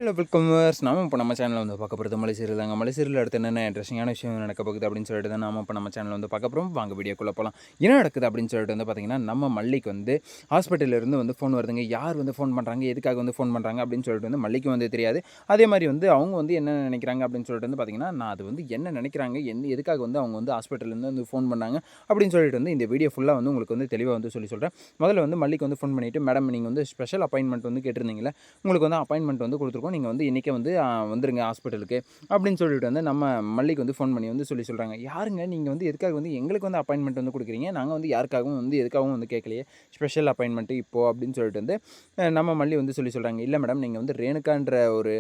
Hello வெல்கமர்ஸ். நாம இப்போ நம்ம சேனலில் வந்து பார்க்க போகிறது மலை சீரியல் தாங்க. மலை சீரியல் அடுத்து என்னென்ன இன்ட்ரெஸ்டிங்கான விஷயம் நடக்க போகுது அப்படின்னு சொல்லிட்டு தான் நாம இப்போ நம்ம சேனலில் வந்து பார்க்க போகிறோம். வாங்க வீடியோக்குள்ளே போகலாம். என்ன நடக்குது அப்படின்னு சொல்லிட்டு வந்து பார்த்தீங்கன்னா, நம்ம மல்லிக்கு வந்து ஹாஸ்பிட்டலிருந்து வந்து ஃபோன் வருதுங்க. யார் வந்து ஃபோன் பண்ணுறாங்க, எதுக்காக வந்து ஃபோன் பண்ணுறாங்க அப்படின்னு சொல்லிட்டு வந்து மல்லிக்கு வந்து தெரியாது. அதே மாதிரி வந்து அவங்க வந்து என்ன நினைக்கிறாங்க அப்படின்னு சொல்லிட்டு வந்து பார்த்தீங்கன்னா, நான் அது வந்து என்ன நினைக்கிறாங்க, எதுக்காக வந்து அவங்க வந்து ஹாஸ்பிட்டல்லேருந்து வந்து ஃபோன் பண்ணாங்க அப்படின்னு சொல்லிட்டு வந்து இந்த வீடியோ ஃபுல்லாக வந்து உங்களுக்கு வந்து தெளிவாக வந்து சொல்கிறேன். முதல்ல வந்து மல்லிக்கு வந்து ஃபோன் பண்ணிவிட்டு, மேடம் நீங்கள் வந்து ஸ்பெஷல் அப்பாயின்மெண்ட் வந்து கேட்டிருந்தீங்களே, உங்களுக்கு வந்து அப்பாயின்மெண்ட் வந்து கொடுத்துருக்கோம். நீங்கள் வந்து இன்றைக்கே வந்து வந்துருங்க ஹாஸ்பிட்டலுக்கு அப்படின்னு சொல்லிட்டு வந்து நம்ம மல்லிக்கு வந்து ஃபோன் பண்ணி வந்து சொல்கிறாங்க. யாருங்க நீங்கள் வந்து எதுக்காக வந்து எங்களுக்கு வந்து அப்பாயின்மெண்ட் வந்து கொடுக்குறீங்க? நாங்கள் வந்து யாருக்காகவும் வந்து எதுக்காகவும் வந்து கேட்கலையே, ஸ்பெஷல் அப்பாயின்மெண்ட்டு இப்போது அப்படின்னு சொல்லிட்டு வந்து நம்ம மல்லி வந்து சொல்கிறாங்க. இல்லை மேடம், நீங்கள் வந்து ரேணுகான்ற ஒரு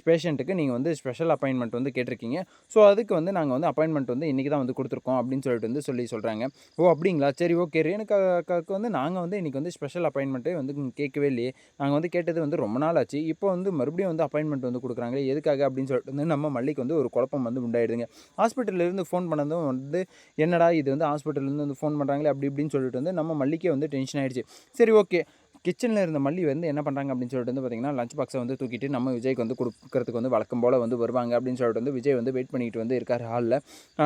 பேஷண்ட்டுக்கு நீங்கள் வந்து ஸ்பெஷல் அப்பாயின்மெண்ட் வந்து கேட்டிருக்கீங்க. ஸோ அதுக்கு வந்து நாங்கள் வந்து அப்பாயின்மெண்ட் வந்து இன்றைக்கி தான் வந்து கொடுத்துருக்கோம் அப்படின்னு சொல்லிட்டு வந்து சொல்கிறாங்க. ஓ அப்படிங்களா, சரி ஓகே. ரேணுகா அக்காவுக்கு வந்து நாங்கள் வந்து இன்றைக்கி வந்து ஸ்பெஷல் அப்பாயின்மெண்ட்டே வந்து கேட்கவே இல்லையே, நாங்கள் வந்து கேட்டது வந்து ரொம்ப நாள் ஆச்சு, இப்போ வந்து மறுபடியும் வந்து அப்பாயின்மெண்ட் வந்து கொடுக்குறாங்களே, எதுக்காக அப்படின்னு சொல்லிட்டு வந்து நம்ம மல்லிக்கு வந்து ஒரு குழப்பம் வந்து உண்டாயிடுதுங்க. ஹாஸ்பிட்டல்லேருந்து ஃபோன் பண்ணதும் வந்து என்னடா இது வந்து ஹாஸ்பிட்டல்லேருந்து வந்து ஃபோன் பண்ணுறாங்களே அப்படி இப்படின்னு சொல்லிட்டு வந்து நம்ம மல்லிக்கே வந்து டென்ஷன் ஆகிடுச்சு. சரி ஓகே. கிச்சனில் இருந்த மல்லி வந்து என்ன பண்ணுறாங்க அப்படின்னு சொல்லிட்டு வந்து பார்த்திங்கன்னா, லஞ்ச் பாக்ஸை வந்து தூக்கிட்டு நம்ம விஜய்க்கு வந்து கொடுக்கறதுக்கு வந்து வழக்கம் போல் வந்து வருவாங்க அப்படின்னு சொல்லிட்டு வந்து விஜய் வந்து வெயிட் பண்ணிட்டு வந்து இருக்கார் ஹாலில்.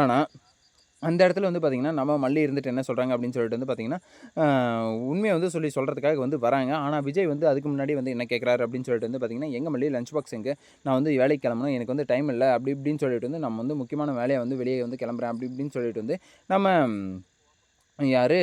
ஆனால் அந்த இடத்துல வந்து பார்த்திங்கன்னா, நம்ம மல்லி இருந்துட்டு என்ன சொல்கிறாங்க அப்படின்னு சொல்லிட்டு வந்து பார்த்திங்கன்னா, உண்மையை வந்து சொல்கிறதுக்காக வந்து வராங்க. ஆனால் விஜய் வந்து அதுக்கு முன்னாடி வந்து என்ன கேட்குறாரு அப்படின்னு சொல்லிட்டு வந்து பார்த்திங்கன்னா, எங்கள் மல்லி லஞ்ச் பாக்ஸ் எங்கே, நான் வந்து வேலைக்கு கிளம்பணும், எனக்கு வந்து டைம் இல்லை அப்படி இப்படின்னு சொல்லிட்டு வந்து நம்ம வந்து முக்கியமான வேலையை வந்து வெளியே வந்து கிளம்புறேன் அப்படி இப்படின்னு சொல்லிட்டு வந்து நம்ம யார்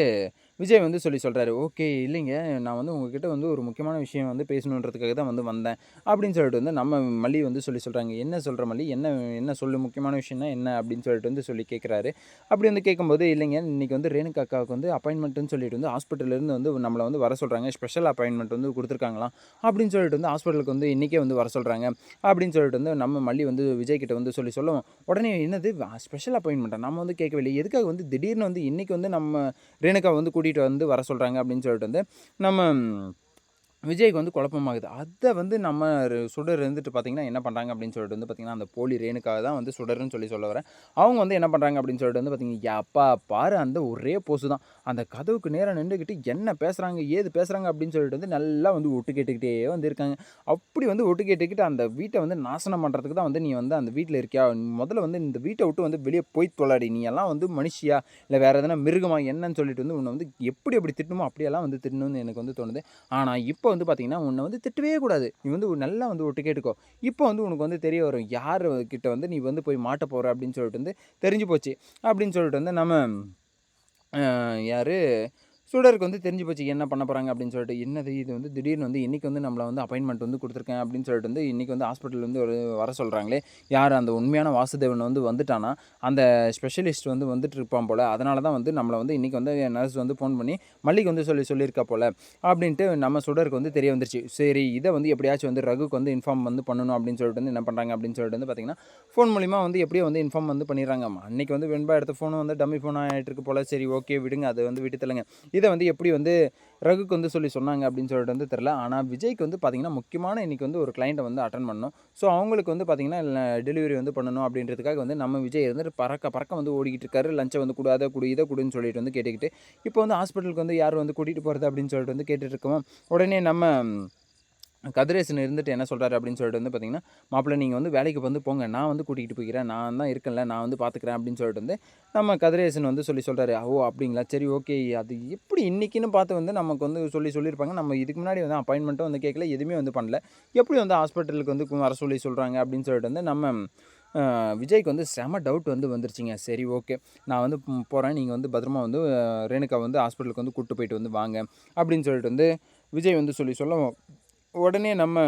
விஜய் வந்து சொல்கிறாரு. ஓகே இல்லைங்க, நான் வந்து உங்ககிட்ட வந்து ஒரு முக்கியமான விஷயம் வந்து பேசணுன்றதுக்காக தான் வந்து வந்தேன் அப்படின்னு சொல்லிட்டு வந்து நம்ம மல்லி வந்து சொல்கிறாங்க. என்ன சொல்கிற மல்லி, என்ன என்ன சொல்லு, முக்கியமான விஷயம்னா என்ன அப்படின்னு சொல்லிட்டு வந்து கேட்குறாரு. அப்படி வந்து கேட்கும்போது, இல்லைங்க இன்றைக்கி வந்து ரேணுகா அக்காவுக்கு வந்து அப்பாயின்மெண்ட்டுன்னு சொல்லிட்டு வந்து ஹாஸ்பிட்டல்லேருந்து வந்து நம்மளை வந்து வர சொல்கிறாங்க, ஸ்பெஷல் அப்பாயின்மெண்ட் வந்து கொடுத்துருக்காங்களாம் அப்படின்னு சொல்லிட்டு வந்து ஹாஸ்பிட்டலுக்கு வந்து இன்றைக்கே வந்து வர சொல்கிறாங்க அப்படின்னு சொல்லிட்டு வந்து நம்ம மல்லி வந்து விஜய் கிட்ட வந்து சொல்லுவோம். உடனே என்னது ஸ்பெஷல் அப்பாயின்மெண்ட்டா, நம்ம வந்து கேட்கவில்லை, எதுக்காக வந்து திடீர்னு வந்து இன்றைக்கி வந்து நம்ம ரேணுகா வந்து கூட்டிகிட்டு வந்து வர சொல்கிறாங்க அப்படின்னு சொல்லிட்டு வந்து நம்ம விஜய்க்கு வந்து குழப்பமாகுது. அதை வந்து நம்ம சுடர் இருந்துட்டு பார்த்தீங்கன்னா என்ன பண்ணுறாங்க அப்படின்னு சொல்லிட்டு வந்து பார்த்தீங்கன்னா, அந்த போலி ரேணுக்காக தான் வந்து சுடர்ன்னு சொல்ல வரேன். அவங்க வந்து என்ன பண்ணுறாங்க அப்படின்னு சொல்லிட்டு வந்து பார்த்தீங்கன்னா, அப்பா பாரு அந்த ஒரே போஸு தான். அந்த கதவுக்கு நேராக நின்றுக்கிட்டு என்ன பேசுகிறாங்க, ஏது பேசுகிறாங்க அப்படின்னு சொல்லிட்டு வந்து நல்லா வந்து ஒட்டு கேட்டுக்கிட்டே வந்து இருக்காங்க. அப்படி வந்து ஒட்டு கேட்டுக்கிட்டு அந்த வீட்டை வந்து நாசனம் பண்ணுறதுக்கு தான் வந்து நீ வந்து அந்த வீட்டில் இருக்கியா, முதல்ல வந்து இந்த வீட்டை விட்டு வந்து வெளியே போய் தொலாடி, நீ எல்லாம் வந்து மனுஷியா இல்லை வேறு எதனா மிருகமா என்னன்னு சொல்லிட்டு வந்து உன்னை வந்து எப்படி திட்டணுமோ அப்படியெல்லாம் வந்து திட்டணும்னு எனக்கு வந்து தோணுது. ஆனால் இப்போ வந்து பார்த்தீங்கன்னா, உன்னை வந்து திட்டவே கூடாது. நீ வந்து நல்லா வந்து ஒட்டு கேட்டுக்கோ. இப்போ வந்து உனக்கு வந்து தெரிய வரும், யார் கிட்ட வந்து நீ வந்து போய் மாட்ட போகிற அப்படின்னு சொல்லிட்டு வந்து தெரிஞ்சு போச்சு அப்படின்னு சொல்லிட்டு வந்து நம்ம யார் சுடருக்கு வந்து தெரிஞ்சு போச்சு என்ன பண்ண போகிறாங்க அப்படின்னு சொல்லிட்டு. என்னது இது வந்து திடீர்னு வந்து இன்றைக்கி வந்து நம்மளை வந்து அப்பாயின்மெண்ட் வந்து கொடுத்துருக்கேன் அப்படின்னு சொல்லிட்டு வந்து இன்றைக்கி வந்து ஹாஸ்பிட்டல் வந்து ஒரு வர சொல்கிறாங்களே, யார் அந்த உண்மையான வாசுதேவன் வந்து வந்துட்டானா, அந்த ஸ்பெஷலிஸ்ட் வந்து வந்துட்டு இருப்பான் போல், அதனால தான் வந்து நம்மளை வந்து இன்றைக்கி வந்து நர்ஸ் வந்து ஃபோன் பண்ணி மல்லிக்கு வந்து சொல்லியிருக்கா போல் அப்படின்ட்டு நம்ம சுடருக்கு வந்து தெரிய வந்துருச்சு. சரி இதை வந்து எப்படியாச்சும் வந்து ரகுக்கு வந்து இன்ஃபார்ம் வந்து பண்ணணும் அப்படின்னு சொல்லிட்டு வந்து என்ன பண்ணுறாங்க அப்படின்னு சொல்லிட்டு வந்து பார்த்திங்கன்னா, ஃபோன் மூலிமா வந்து எப்படியோ வந்து இன்ஃபார்ம் வந்து பண்ணிடுறாங்க. அன்றைக்கி வந்து வெண்பா எடுத்த ஃபோனும் வந்து டம்மி ஃபோன் ஆகிட்டு இருக்கு போல். சரி ஓகே விடுங்க, அதை வந்து விட்டு தள்ளுங்க. இதை வந்து எப்படி வந்து ரகுக்கு வந்து சொன்னாங்க அப்படின்னு சொல்லிட்டு வந்து தெரில. ஆனால் விஜய்க்கு வந்து பார்த்திங்கன்னா, முக்கியமான இன்றைக்கி வந்து ஒரு கிளைண்ட்டை வந்து அட்டன் பண்ணணும். ஸோ அவங்களுக்கு வந்து பார்த்திங்கன்னா டெலிவரி வந்து பண்ணணும் அப்படின்றதுக்காக வந்து நம்ம விஜய் இருந்துட்டு பறக்க வந்து ஓடிக்கிட்டு இருக்காரு. லஞ்சை வந்து கொடு, அதை கொடு, இதை கொடுன்னு சொல்லிட்டு வந்து கேட்டுக்கிட்டு இப்போ வந்து ஹாஸ்பிட்டலுக்கு வந்து யார் வந்து கூட்டிகிட்டு போகிறது அப்படின்னு சொல்லிட்டு வந்து கேட்டுட்டு இருக்கோம். உடனே நம்ம கதிரேசன் இருந்துட்டு என்ன சொல்கிறாரு அப்படின்னு சொல்லிட்டு வந்து பார்த்திங்கன்னா, மாப்பிள்ளை நீங்கள் வந்து வேலைக்கு வந்து போங்க, நான் வந்து கூட்டிகிட்டு போய்க்கிறேன், நான் தான் இருக்கேன்ல, நான் வந்து பார்த்துக்கிறேன் அப்படின்னு சொல்லிட்டு வந்து நம்ம கதிரேசன் வந்து சொல்கிறாரு. ஓ அப்படிங்களா, சரி ஓகே. அது எப்படி இன்றைக்கின்னு பார்த்து வந்து நமக்கு வந்து சொல்லியிருப்பாங்க. நம்ம இதுக்கு முன்னாடி வந்து அப்பாயின்மெண்ட்டும் வந்து கேட்கல, எதுவுமே வந்து பண்ணல, எப்படி வந்து ஹாஸ்பிட்டலுக்கு வந்து வர சொல்கிறாங்க அப்படின்னு சொல்லிட்டு வந்து நம்ம விஜய்க்கு வந்து செம டவுட் வந்து வந்துருச்சுங்க. சரி ஓகே, நான் வந்து போகிறேன், நீங்கள் வந்து பத்திரமா வந்து ரேணுகா வந்து ஹாஸ்பிட்டலுக்கு வந்து கூப்பிட்டு போயிட்டு வந்து வாங்க அப்படின்னு சொல்லிட்டு வந்து விஜய் வந்து சொல்ல உடனே நம்ம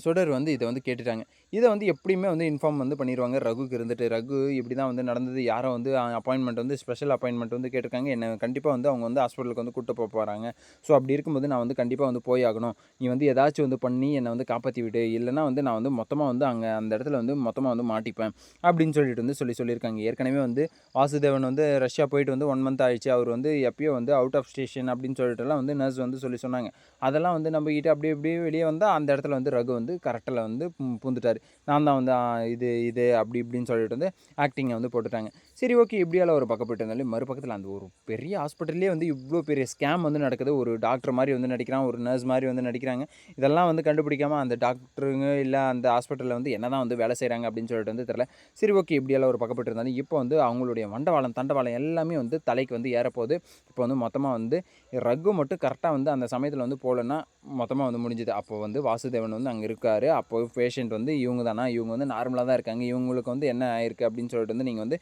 சுடர் வந்து இதை வந்து கேட்டுட்டாங்க. இதை வந்து எப்படியுமே வந்து இன்ஃபார்ம் வந்து பண்ணிடுவாங்க ரகுக்கு இருந்துட்டு. ரகு இப்படி தான் வந்து நடந்தது, யாரோ வந்து அப்பாயின்மெண்ட் வந்து ஸ்பெஷல் அப்பாயின்மெண்ட் வந்து கேட்டிருக்காங்க, என்னை கண்டிப்பாக வந்து அவங்க வந்து ஹாஸ்பிட்டலுக்கு வந்து கூட்டு போகிறாங்க. ஸோ அப்படி இருக்கும்போது நான் வந்து கண்டிப்பாக வந்து போய் ஆகணும், நீ வந்து ஏதாச்சும் வந்து பண்ணி என்னை வந்து காப்பாற்றி விடு, இல்லைனா வந்து நான் வந்து மொத்தமாக வந்து அங்கே அந்த இடத்துல வந்து மொத்தமாக வந்து மாட்டிப்பேன் அப்படின்னு சொல்லிட்டு வந்து சொல்லியிருக்காங்க. ஏற்கனவே வந்து வாசுதேவன் வந்து ரஷ்யா போயிட்டு வந்து 1 மந்த் ஆயிடுச்சு, அவர் வந்து எப்பயோ வந்து அவுட் ஆஃப் ஸ்டேஷன் அப்படின்னு சொல்லிட்டுலாம் வந்து நர்ஸ் வந்து சொன்னாங்க. அதெல்லாம் வந்து நம்பிக்கிட்டு அப்படியே வெளியே வந்தால் அந்த இடத்துல வந்து ரகு வந்து கரெக்டில் வந்து பூந்துட்டார். நான் தான் வந்து இது அப்படி இப்படின்னு சொல்லிட்டு வந்து ஆக்டிங்கை வந்து போட்டுட்டாங்க. சரி ஓகே இப்படியால ஒரு பக்கம் போயிட்டு இருந்தாலும் மறுபக்கத்தில் அந்த ஒரு பெரிய ஹாஸ்பிட்டல்லே வந்து இவ்வளோ பெரிய ஸ்கேம் வந்து நடக்குது. ஒரு டாக்டர் மாதிரி வந்து நடிக்கிறான், ஒரு நர்ஸ் மாதிரி வந்து நடிக்கிறாங்க. இதெல்லாம் வந்து கண்டுபிடிக்காம அந்த டாக்டருங்க இல்லை அந்த ஹாஸ்பிட்டலில் வந்து என்ன தான் வந்து வேலை செய்கிறாங்க அப்படின்னு சொல்லிட்டு வந்து தெரில. சரி ஓகே இப்படியெல்லாம் ஒரு பக்கப்பட்டு இருந்தாலும் இப்போ வந்து அவங்களுடைய வண்டவாளம் தண்டவாளம் எல்லாமே வந்து தலைக்கு வந்து ஏறப்போகுது. இப்போ வந்து மொத்தமாக வந்து ரகு மட்டும் கரெக்டாக வந்து அந்த சமயத்தில் வந்து போகலன்னா மொத்தமாக வந்து முடிஞ்சுது. அப்போ வந்து வாசுதேவன் வந்து அங்கே இருக்கார். அப்போ பேஷண்ட் வந்து இவங்க தானா, இவங்க வந்து நார்மலாக தான் இருக்காங்க, இவங்களுக்கு வந்து என்ன ஆயிருக்கு அப்படின்னு சொல்லிட்டு வந்து நீங்கள் வந்து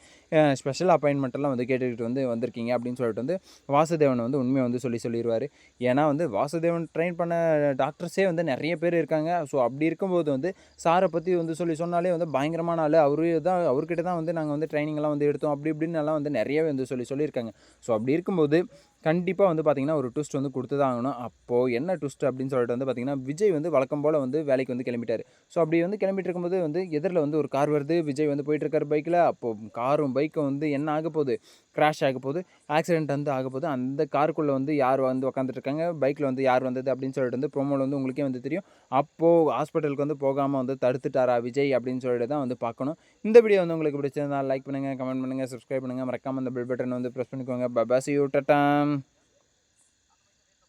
ஸ்பெஷல் அப்பாயின்மெண்ட்டெல்லாம் வந்து கேட்டுக்கிட்டு வந்து வந்திருக்கீங்க அப்படின்னு சொல்லிட்டு வந்து வாசுதேவன் வந்து உண்மையை வந்து சொல்லிடுவார். ஏன்னா வந்து வாசுதேவன் ட்ரெயின் பண்ண டாக்டர்ஸே வந்து நிறைய பேர் இருக்காங்க. ஸோ அப்படி இருக்கும்போது வந்து சாரை பற்றி வந்து சொன்னாலே வந்து பயங்கரமான ஆள் அவர்கிட்ட தான் வந்து நாங்கள் வந்து ட்ரைனிங்லாம் வந்து எடுத்தோம் அப்படி இப்படின்னு எல்லாம் வந்து நிறையவே வந்து சொல்லியிருக்காங்க. ஸோ அப்படி இருக்கும்போது கண்டிப்பாக வந்து பார்த்திங்கன்னா ஒரு ட்விஸ்ட் வந்து கொடுத்து தான் ஆகணும். அப்போது என்ன ட்விஸ்ட் அப்படின்னு சொல்லிட்டு வந்து பார்த்திங்கன்னா விஜய் வந்து வழக்கம் போல் வந்து வேலைக்கு வந்து கிளம்பிட்டார். ஸோ அப்படி வந்து கிளம்பிட்டு இருக்கும்போது வந்து எதிரில் வந்து ஒரு கார் வருது. விஜய் வந்து போயிட்டுருக்கார் பைக்கில். அப்போது காரும் பைக்கும் வந்து என்ன ஆக போகுது, கிராஷ் ஆக போகுது, ஆக்சிடென்ட் வந்து ஆக போகுது. அந்த காருக்குள்ளே வந்து யார் வந்து உட்காந்துட்ருக்காங்க, பைக்கில் வந்து யார் வந்தது அப்படின்னு சொல்லிட்டு வந்து ப்ரோமோவில் வந்து உங்களுக்கே வந்து தெரியும். அப்போது ஹாஸ்பிட்டலுக்கு வந்து போகாமல் வந்து தடுத்துட்டாரா விஜய் அப்படின்னு சொல்லிட்டு தான் வந்து பார்க்கணும். இந்த வீடியோ வந்து உங்களுக்கு பிடிச்சிருந்தா லைக் பண்ணுங்கள், கமெண்ட் பண்ணுங்கள், சப்ஸ்கிரைப் பண்ணுங்கள், மறக்காமல் அந்த பெல் பட்டன் வந்து ப்ரெஸ் பண்ணிக்கோங்க. பபாசி யூ டட்டாம்.